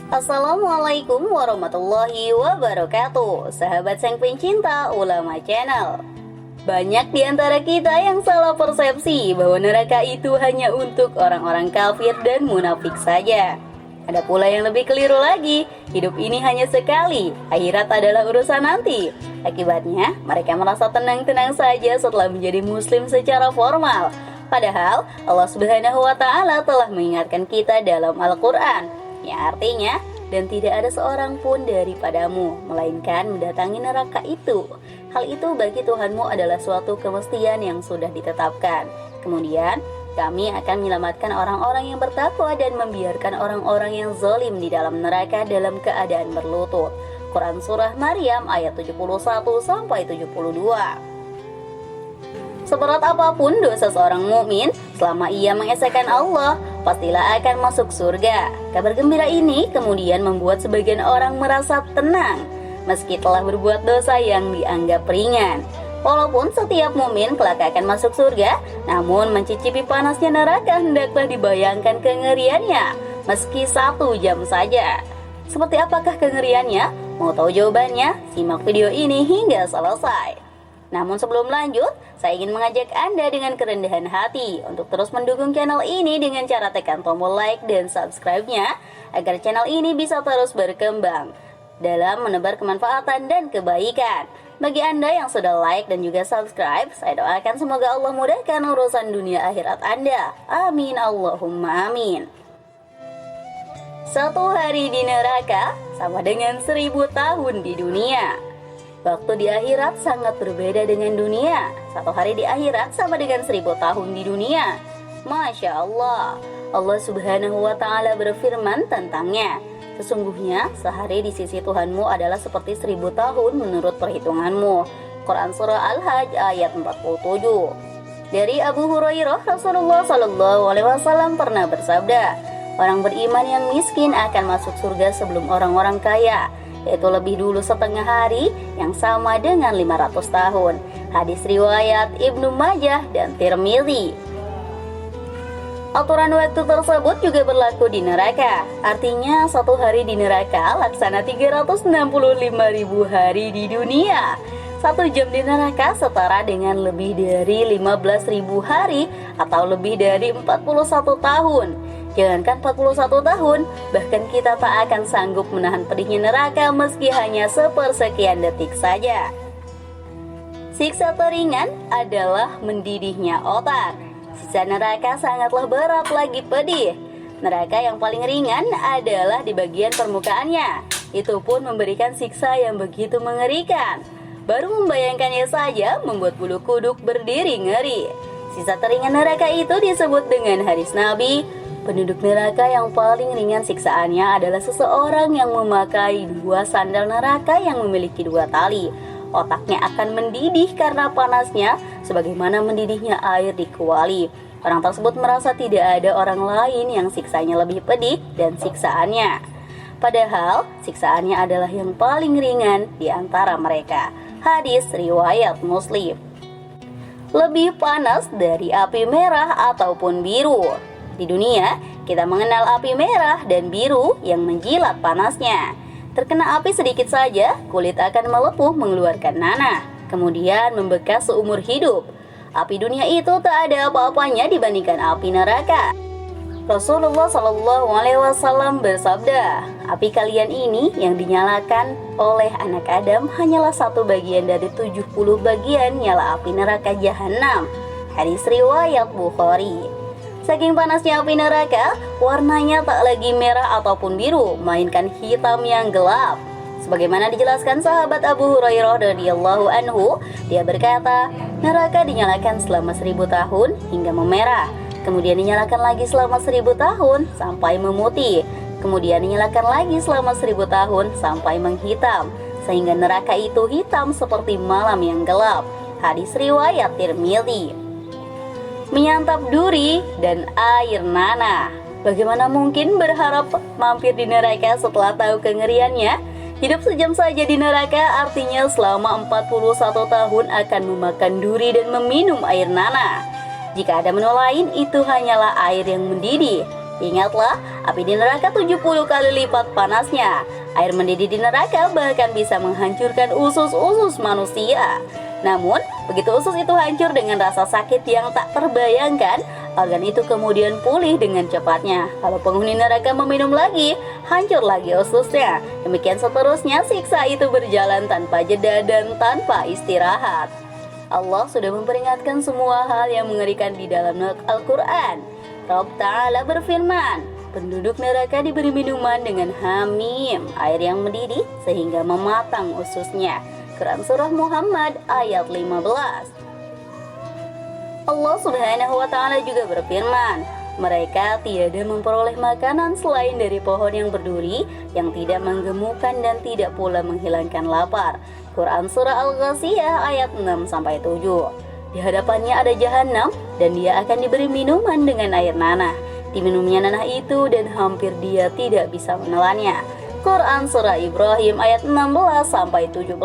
Assalamualaikum warahmatullahi wabarakatuh. Sahabat sang pencinta Ulama Channel. Banyak di antara kita yang salah persepsi bahwa neraka itu hanya untuk orang-orang kafir dan munafik saja. Ada pula yang lebih keliru lagi, hidup ini hanya sekali, akhirat adalah urusan nanti. Akibatnya, mereka merasa tenang-tenang saja setelah menjadi muslim secara formal. Padahal, Allah Subhanahu wa Ta'ala telah mengingatkan kita dalam Al-Quran, yang artinya, dan tidak ada seorang pun daripadamu, melainkan mendatangi neraka itu. Hal itu bagi Tuhanmu adalah suatu kemestian yang sudah ditetapkan. Kemudian, kami akan menyelamatkan orang-orang yang bertakwa dan membiarkan orang-orang yang zalim di dalam neraka dalam keadaan berlutut. Quran Surah Maryam ayat 71-72. Seberat apapun dosa seorang mukmin, selama ia mengesahkan Allah, pastilah akan masuk surga. Kabar gembira ini kemudian membuat sebagian orang merasa tenang, meski telah berbuat dosa yang dianggap ringan. Walaupun setiap mukmin kelak akan masuk surga, namun mencicipi panasnya neraka hendaklah dibayangkan kengeriannya, meski 1 jam saja. Seperti apakah kengeriannya? Mau tahu jawabannya? Simak video ini hingga selesai. Namun sebelum lanjut, saya ingin mengajak Anda dengan kerendahan hati untuk terus mendukung channel ini dengan cara tekan tombol like dan subscribe-nya agar channel ini bisa terus berkembang dalam menebar kemanfaatan dan kebaikan. Bagi Anda yang sudah like dan juga subscribe, saya doakan semoga Allah mudahkan urusan dunia akhirat Anda. Amin Allahumma amin. 1 hari di neraka sama dengan 1000 tahun di dunia. Waktu di akhirat sangat berbeda dengan dunia. 1 hari di akhirat sama dengan 1000 tahun di dunia. Masya Allah. Allah Subhanahu wa Ta'ala berfirman tentangnya. Sesungguhnya sehari di sisi Tuhanmu adalah seperti 1000 tahun menurut perhitunganmu. Quran Surah Al-Hajj ayat 47. Dari Abu Hurairah, Rasulullah SAW pernah bersabda, orang beriman yang miskin akan masuk surga sebelum orang-orang kaya, yaitu lebih dulu setengah hari yang sama dengan 500 tahun. Hadis riwayat Ibnu Majah dan Tirmidzi. Aturan waktu tersebut juga berlaku di neraka. Artinya 1 hari di neraka laksana 365.000 hari di dunia. 1 jam di neraka setara dengan lebih dari 15.000 hari atau lebih dari 41 tahun. Jangankan 41 tahun, bahkan kita tak akan sanggup menahan pedihnya neraka meski hanya sepersekian detik saja. Siksa teringan adalah mendidihnya otak. Siksa neraka sangatlah berat lagi pedih. Neraka yang paling ringan adalah di bagian permukaannya. Itu pun memberikan siksa yang begitu mengerikan. Baru membayangkannya saja membuat bulu kuduk berdiri ngeri. Siksa teringan neraka itu disebut dengan hadis Nabi. Penduduk neraka yang paling ringan siksaannya adalah seseorang yang memakai 2 sandal neraka yang memiliki 2 tali. Otaknya akan mendidih karena panasnya, sebagaimana mendidihnya air di kuali. Orang tersebut merasa tidak ada orang lain yang siksanya lebih pedih dan siksaannya. Padahal siksaannya adalah yang paling ringan di antara mereka. Hadis riwayat Muslim. Lebih panas dari api merah ataupun biru. Di dunia, kita mengenal api merah dan biru yang menjilat panasnya. Terkena api sedikit saja, kulit akan melepuh mengeluarkan nanah, kemudian membekas seumur hidup. Api dunia itu tak ada apa-apanya dibandingkan api neraka. Rasulullah SAW bersabda, api kalian ini yang dinyalakan oleh anak Adam hanyalah 1 bagian dari 70 bagian nyala api neraka Jahannam. Hadis riwayat Bukhari. Saking panasnya api neraka, warnanya tak lagi merah ataupun biru, melainkan hitam yang gelap. Sebagaimana dijelaskan sahabat Abu Hurairah radhiyallahu anhu, dia berkata, neraka dinyalakan selama 1000 tahun hingga memerah. Kemudian dinyalakan lagi selama 1000 tahun sampai memutih. Kemudian dinyalakan lagi selama 1000 tahun sampai menghitam, sehingga neraka itu hitam seperti malam yang gelap. Hadis riwayat Tirmidzi. Menyantap duri dan air nanah. Bagaimana mungkin berharap mampir di neraka setelah tahu kengeriannya? Hidup sejam saja di neraka artinya selama 41 tahun akan memakan duri dan meminum air nanah. Jika ada menu lain, itu hanyalah air yang mendidih. Ingatlah, api di neraka 70 kali lipat panasnya. Air mendidih di neraka bahkan bisa menghancurkan usus-usus manusia. Namun, begitu usus itu hancur dengan rasa sakit yang tak terbayangkan, organ itu kemudian pulih dengan cepatnya. Kalau penghuni neraka meminum lagi, hancur lagi ususnya. Demikian seterusnya, siksa itu berjalan tanpa jeda dan tanpa istirahat. Allah sudah memperingatkan semua hal yang mengerikan di dalam Al-Quran. Rabb Ta'ala berfirman, penduduk neraka diberi minuman dengan hamim, air yang mendidih sehingga mematang ususnya. Quran Surah Muhammad ayat 15. Allah Subhanahu wa Ta'ala juga berfirman, mereka tiada memperoleh makanan selain dari pohon yang berduri, yang tidak menggemukkan dan tidak pula menghilangkan lapar. Quran Surah Al-Ghasyiyah ayat 6-7. Di hadapannya ada jahanam dan dia akan diberi minuman dengan air nanah. Diminumnya nanah itu dan hampir dia tidak bisa menelannya. Quran Surah Ibrahim ayat 16-17.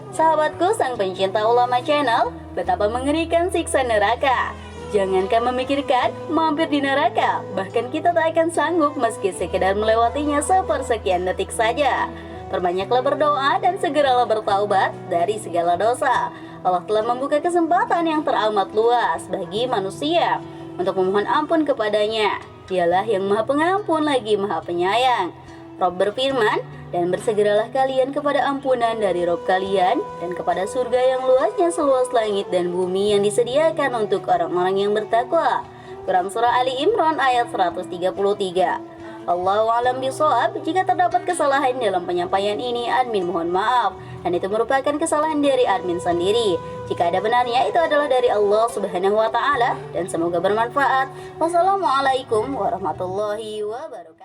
Sahabatku sang pencinta ulama channel, betapa mengerikan siksa neraka. Jangankan memikirkan mampir di neraka, bahkan kita tak akan sanggup meski sekedar melewatinya sepersekian detik saja. Perbanyaklah berdoa dan segeralah bertaubat dari segala dosa. Allah telah membuka kesempatan yang teramat luas bagi manusia untuk memohon ampun kepadanya. Dialah yang maha pengampun lagi maha penyayang. Rabb berfirman, dan bersegeralah kalian kepada ampunan dari Rabb kalian dan kepada surga yang luasnya seluas langit dan bumi yang disediakan untuk orang-orang yang bertakwa. Quran Surah Ali Imran ayat 133. Allahu a'lam bishawab. Jika terdapat kesalahan dalam penyampaian ini, admin mohon maaf, dan itu merupakan kesalahan dari admin sendiri. Jika ada benarnya, itu adalah dari Allah Subhanahu wa Ta'ala, dan semoga bermanfaat. Wassalamualaikum warahmatullahi wabarakatuh.